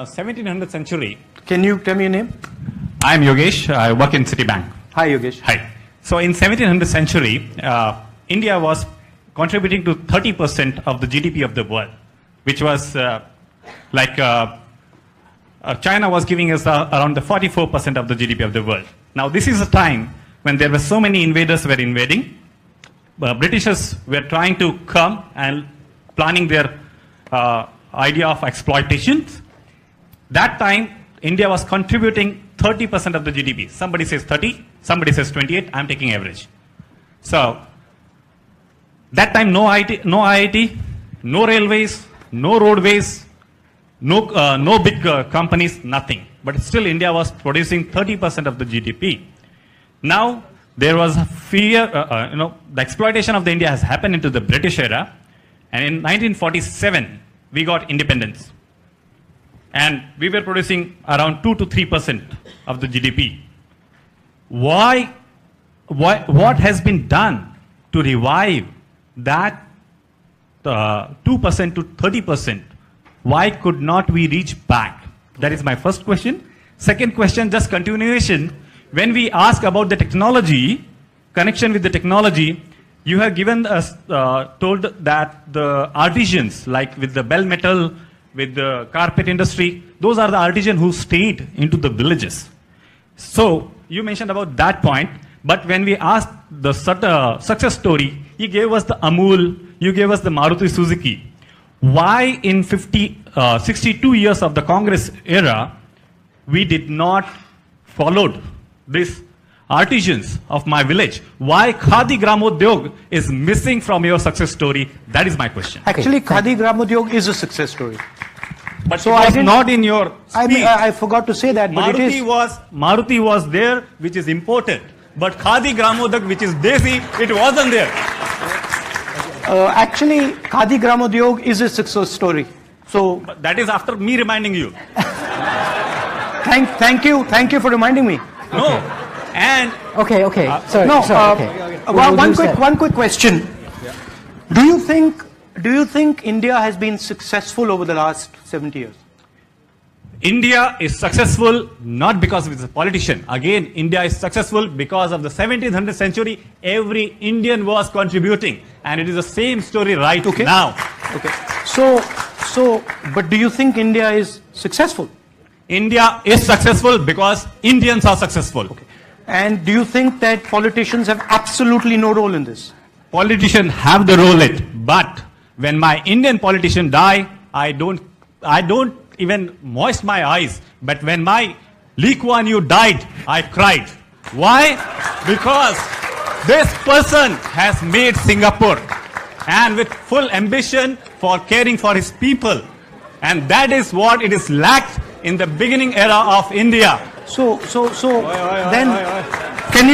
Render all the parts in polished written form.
1700th century. Can you tell me your name? I am Yogesh. I work in Citibank. Hi, Yogesh. Hi. So in 1700th century, India was contributing to 30% of the GDP of the world, which was China was giving us around the 44% of the GDP of the world. Now this is a time when there were so many invaders were invading. Britishers were trying to come and planning their idea of exploitation. That time, India was contributing 30% of the GDP. Somebody says 30, somebody says 28, I'm taking average. So, that time no IIT, no railways, no roadways, no big companies, nothing. But still India was producing 30% of the GDP. Now, there was a fear, the exploitation of the India has happened into the British era. And in 1947, we got independence. And we were producing around 2 to 3% of the GDP. What has been done to revive that 2% to 30%? Why could not we reach back? That is my first question. Second question, just continuation. When we ask about the technology, connection with the technology, you have given us, told that the artisans, like with the bell metal, with the carpet industry, those are the artisans who stayed into the villages. So, you mentioned about that point, but when we asked the success story, you gave us the Amul, you gave us the Maruti Suzuki. Why in 62 years of the Congress era, we did not follow these artisans of my village? Why Khadi Gramodyog is missing from your success story? That is my question. Actually, Khadi Gramodyog is a success story. But so it was not in your speech. I forgot to say that, but Maruti was there, which is imported. But Khadi Gramodyog, which is Desi, it wasn't there. Actually, Khadi Gramodyog is a success story. So but that is after me reminding you. Thank you for reminding me. No. And okay. Sorry. One quick question. Yeah. Do you think India has been successful over the last 70 years? India is successful not because it's a politician. Again, India is successful because of the 1700th century. Every Indian was contributing, and it is the same story right now. Okay. But do you think India is successful? India is successful because Indians are successful. Okay. And do you think that politicians have absolutely no role in this? Politicians have the role in it, but when my Indian politician die, I don't even moist my eyes. But when my Lee Kuan Yew died, I cried. Why? Because this person has made Singapore, and with full ambition for caring for his people, and that is what it is lacked in the beginning era of India. So then, can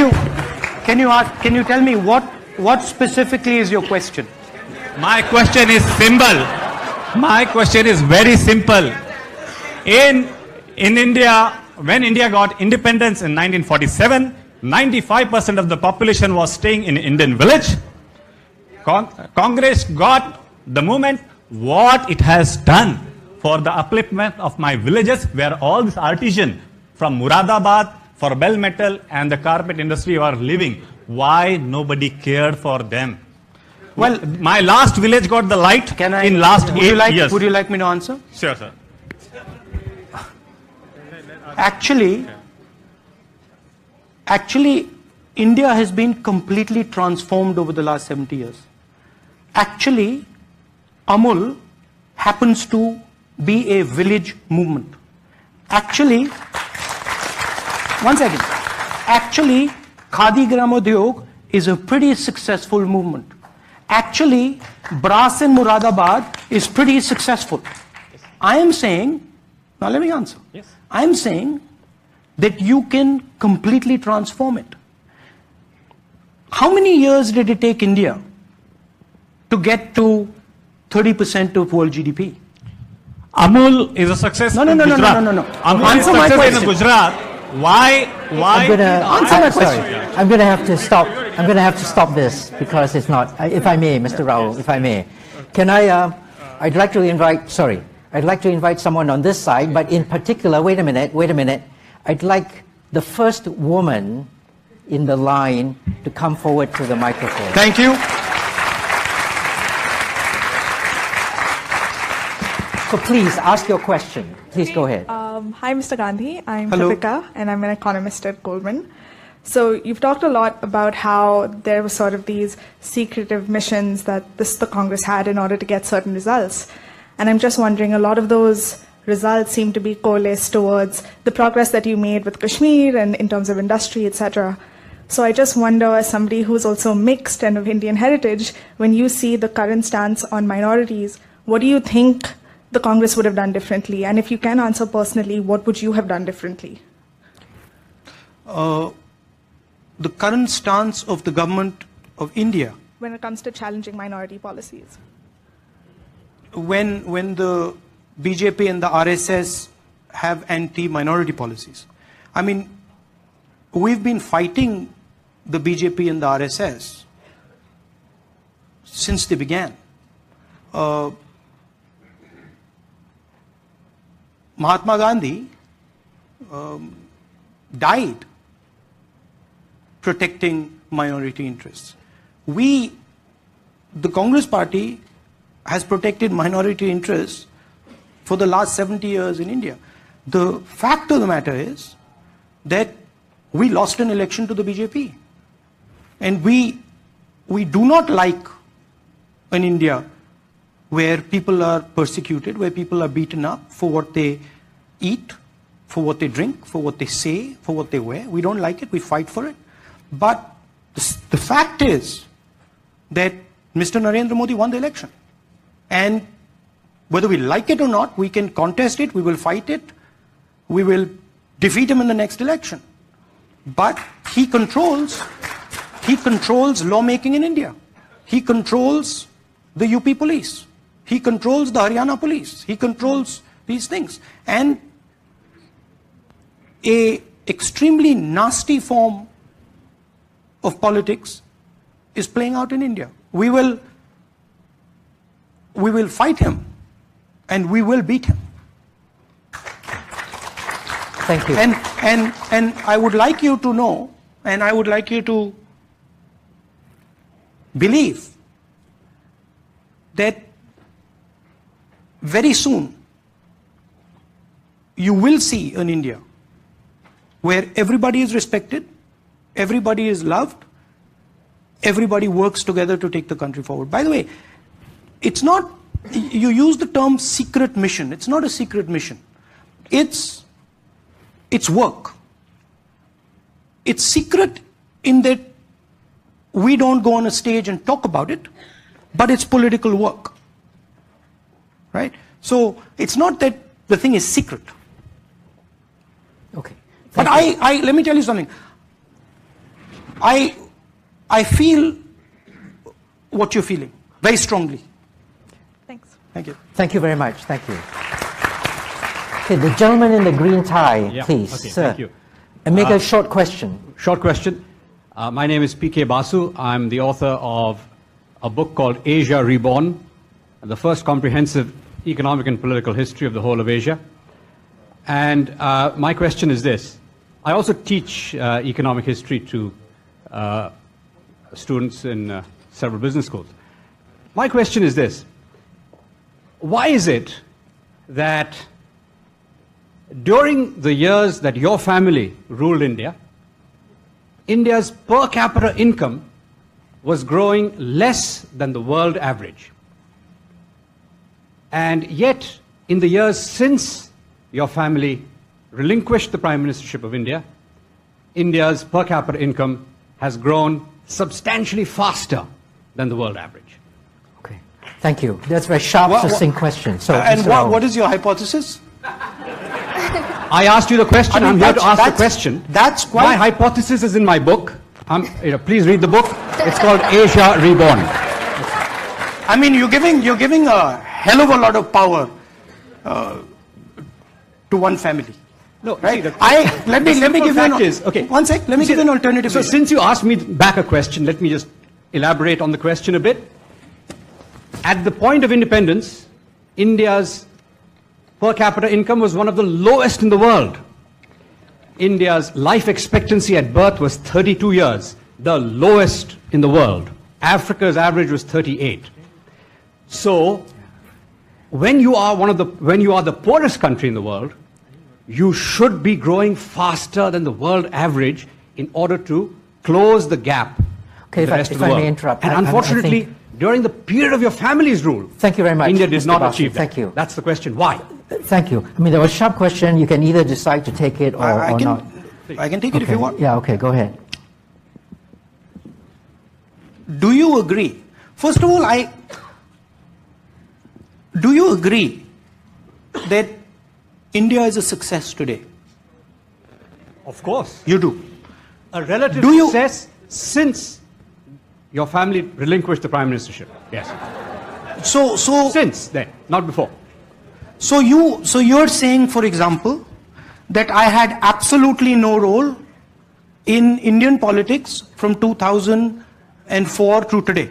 you tell me what specifically is your question? My question is simple. My question is very simple. In India, when India got independence in 1947, 95% of the population was staying in Indian village. Congress got the movement. What it has done for the upliftment of my villages, where all these artisans from Muradabad, for bell metal and the carpet industry are living. Why nobody cared for them? Well, my last village got the light in last 8 years. Would you like me to answer? Sure, sir. Actually, India has been completely transformed over the last 70 years. Actually, Amul happens to be a village movement. Actually, one second. Actually, Khadi Gramodyog is a pretty successful movement. Actually, brass in Muradabad is pretty successful. I am saying, now let me answer. Yes. I am saying that you can completely transform it. How many years did it take India to get to 30% of world GDP? Amul is a success in Gujarat. No. Answer my question. In Gujarat. Why? Answer my question. I'm going to have to stop. I'm going to have to stop this because it's not. If I may, Mr. Rahul, if I may, can I'd like to invite. Sorry, I'd like to invite someone on this side, but in particular, wait a minute. I'd like the first woman in the line to come forward to the microphone. Thank you. So please, ask your question. Please go ahead. Hi, Mr. Gandhi. I'm Hello. Pravika, and I'm an economist at Goldman. So you've talked a lot about how there were sort of these secretive missions that the Congress had in order to get certain results. And I'm just wondering, a lot of those results seem to be coalesced towards the progress that you made with Kashmir and in terms of industry, etc. So I just wonder, as somebody who's also mixed and of Indian heritage, when you see the current stance on minorities, what do you think the Congress would have done differently? And if you can answer personally, what would you have done differently? The current stance of the government of India, When it comes to challenging minority policies. when the BJP and the RSS have anti-minority policies. I mean, we've been fighting the BJP and the RSS since they began. Mahatma Gandhi died protecting minority interests. The Congress party has protected minority interests for the last 70 years in India. The fact of the matter is that we lost an election to the BJP. And we do not like an India where people are persecuted, where people are beaten up for what they eat, for what they drink, for what they say, for what they wear. We don't like it, we fight for it. But the fact is that Mr. Narendra Modi won the election. And whether we like it or not, we can contest it, we will fight it, we will defeat him in the next election. But he controls lawmaking in India. He controls the UP police. He controls the Haryana police. He controls these things. And a extremely nasty form of politics is playing out in India. We will fight him and we will beat him. Thank you. And I would like you to know, and I would like you to believe that very soon you will see an India where everybody is respected, everybody is loved, everybody works together to take the country forward. By the way, it's not, you use the term secret mission. It's not a secret mission. It's work. It's secret in that we don't go on a stage and talk about it, but it's political work. Right? So it's not that the thing is secret. Okay. But let me tell you something. I feel what you're feeling very strongly. Thanks. Thank you. Thank you very much. Thank you. Okay, the gentleman in the green tie, Yeah, please, okay, sir. thank you. And make a short question. Short question. My name is P.K. Basu. I'm the author of a book called Asia Reborn, the first comprehensive economic and political history of the whole of Asia. And my question is this. I also teach economic history to students in several business schools. My question is this. Why is it that during the years that your family ruled India, India's per capita income was growing less than the world average? And yet, in the years since your family relinquished the Prime Ministership of India, India's per capita income has grown substantially faster than the world average. Okay. Thank you. That's a very sharp, succinct question. So, And Mr. Rahul. what is your hypothesis? I asked you the question. I mean, I'm here to ask the that's- question. that's quite- My hypothesis is in my book. Please read the book. It's called Asia Reborn. I mean, you're giving a hell of a lot of power to one family. No, Right? see, Let me give you fact is, okay. One sec. Let me give you an alternative. So view. since you asked me back a question, let me just elaborate on the question a bit. At the point of independence, India's per capita income was one of the lowest in the world. India's life expectancy at birth was 32 years, the lowest in the world. Africa's average was 38. So, when you are the poorest country in the world, you should be growing faster than the world average in order to close the gap. Okay, with the rest of the world. may interrupt. And unfortunately, during the period of your family's rule, thank you very much, India did Mr. not Basu. achieve that. Thank you. That's the question. Why? Thank you. I mean, there was a sharp question. You can either decide to take it or not. I can take it if you want. Yeah, okay, go ahead. Do you agree? First of all, do you agree that India is a success today? Of course. You do. A relative Do you- success since your family relinquished the prime ministership. Yes. So Since then, not before. So you're saying, for example, that I had absolutely no role in Indian politics from 2004 to today.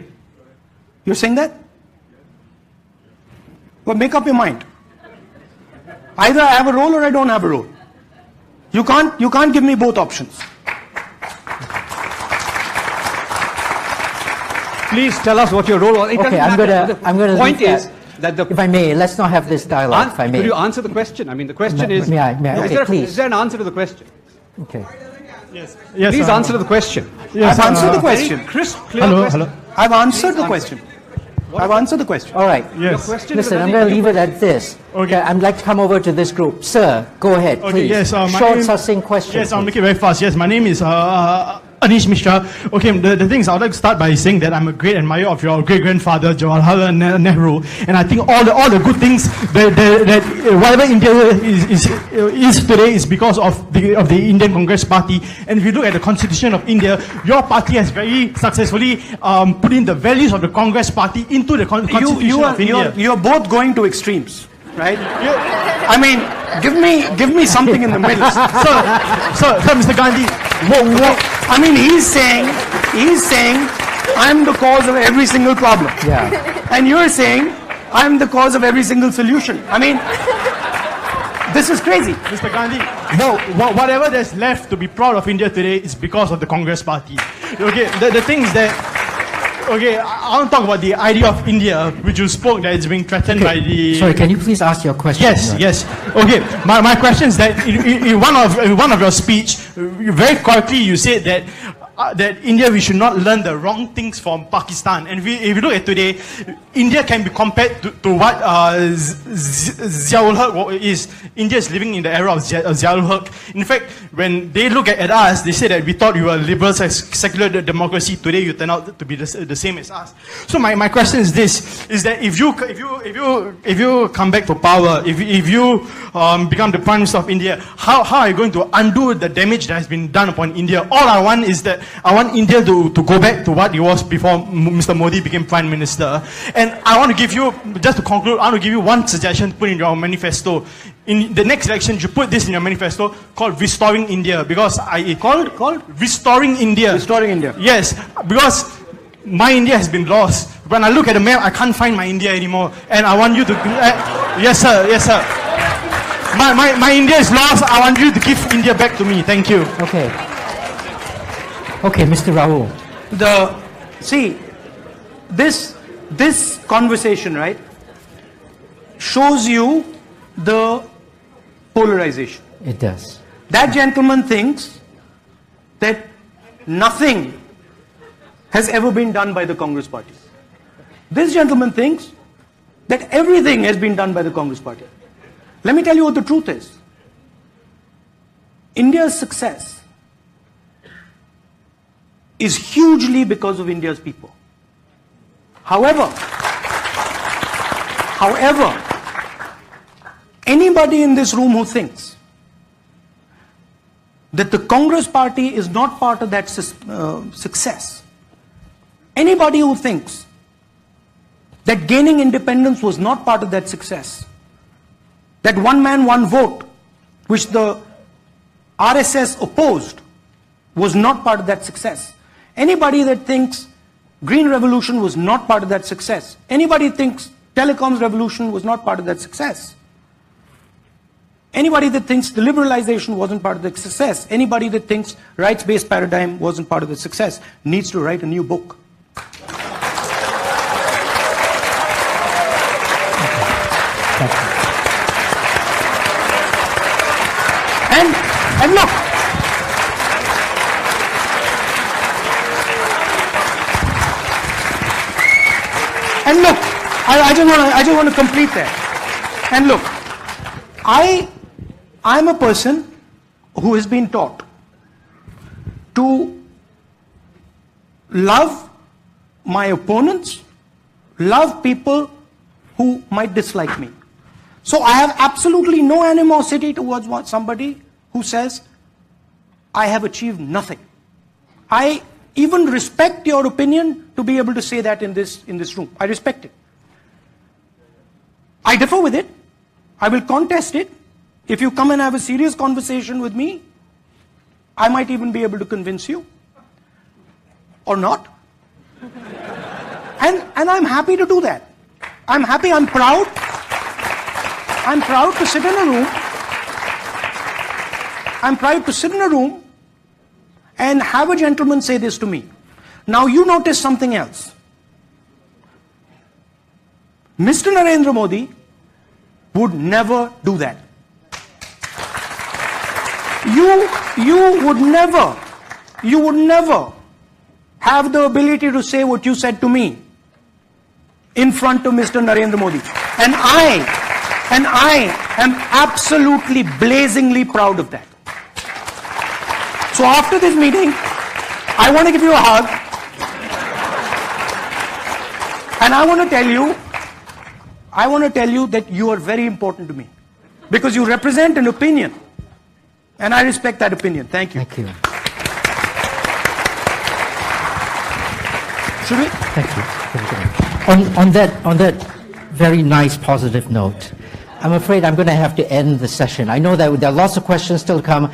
You're saying that? Well, make up your mind. Either I have a role or I don't have a role. You can't give me both options. Please tell us what your role was. It Okay, doesn't matter. I'm gonna The point leave is that the... If I may, let's not have this dialogue, if I may. Could you answer the question? I mean, the question is... May I? Okay, please. Is there an answer to the question? Okay. Yes, Please answer to the question. I've answered the question. Very crisp, clear Hello, question. hello. I've answered the question. I've answered the question. All right. Yes. Question is Listen, a I'm very- going to leave it at this. Okay. I'd like to come over to this group. Sir, go ahead, Okay, please. yes, my Short, name- succinct question. Yes, I'll please. make it very fast. Yes, my name is Anish Mishra. Okay, the thing is, I would like to start by saying that I'm a great admirer of your great-grandfather, Jawaharlal Nehru, and I think all the good things that whatever India is today is because of the Indian Congress Party. And if you look at the Constitution of India, your party has very successfully put in the values of the Congress Party into the Constitution of India. You're both going to extremes, right? I mean, give me something in the middle. So, Mr. Gandhi, I mean, he's saying, I'm the cause of every single problem. Yeah. And you're saying, I'm the cause of every single solution. I mean, this is crazy. Mr. Gandhi, no, whatever there's left to be proud of India today is because of the Congress Party. Okay, the thing is that, okay, I want to talk about the idea of India, which you spoke that it's being threatened by the... Sorry, can you please ask your question? Yes. Okay, my question is that in one of your speech, very correctly you said that India, we should not learn the wrong things from Pakistan. And if you look at today, India can be compared to what Ziaul Haq is. India is living in the era of Ziaul Haq. In fact, when they look at us, they say that we thought we were liberal secular democracy. Today, you turn out to be the same as us. So my question is this: is that if you come back to power, if you become the Prime Minister of India, how are you going to undo the damage that has been done upon India? All I want is that I want India to go back to what it was before Mr. Modi became Prime Minister. And I want to give you, just to conclude, I want to give you one suggestion to put in your manifesto. In the next election, you put this in your manifesto called Restoring India. Because called Restoring India. Restoring India. Yes, because my India has been lost. When I look at the map, I can't find my India anymore. And I want you to... yes, sir. My India is lost. I want you to give India back to me. Thank you. Okay, Mr. Rahul. This conversation, right, shows you the polarization. It does. That gentleman thinks that nothing has ever been done by the Congress Party. This gentleman thinks that everything has been done by the Congress Party. Let me tell you what the truth is. India's success is hugely because of India's people. However, anybody in this room who thinks that the Congress Party is not part of that success, anybody who thinks that gaining independence was not part of that success, that one man, one vote, which the RSS opposed, was not part of that success. Anybody that thinks Green Revolution was not part of that success, anybody thinks telecoms revolution was not part of that success, Anybody that thinks the liberalization wasn't part of the success, anybody that thinks rights-based paradigm wasn't part of the success, needs to write a new book. And look, I just want to complete that. And look, I'm a person who has been taught to love my opponents, love people who might dislike me. So I have absolutely no animosity towards somebody who says, I have achieved nothing. I even respect your opinion to be able to say that in this room. I respect it. I differ with it. I will contest it. If you come and have a serious conversation with me, I might even be able to convince you. Or not. And I'm happy to do that. I'm happy, I'm proud. I'm proud to sit in a room. I'm proud to sit in a room and have a gentleman say this to me. Now you notice something else. Mr. Narendra Modi would never do that. You would never have the ability to say what you said to me in front of Mr. Narendra Modi. And I am absolutely blazingly proud of that. So after this meeting, I want to give you a hug. And I want to tell you that you are very important to me. Because you represent an opinion. And I respect that opinion. Thank you. Thank you. Should we? Thank you. On that very nice positive note, I'm afraid I'm going to have to end the session. I know that there are lots of questions still to come.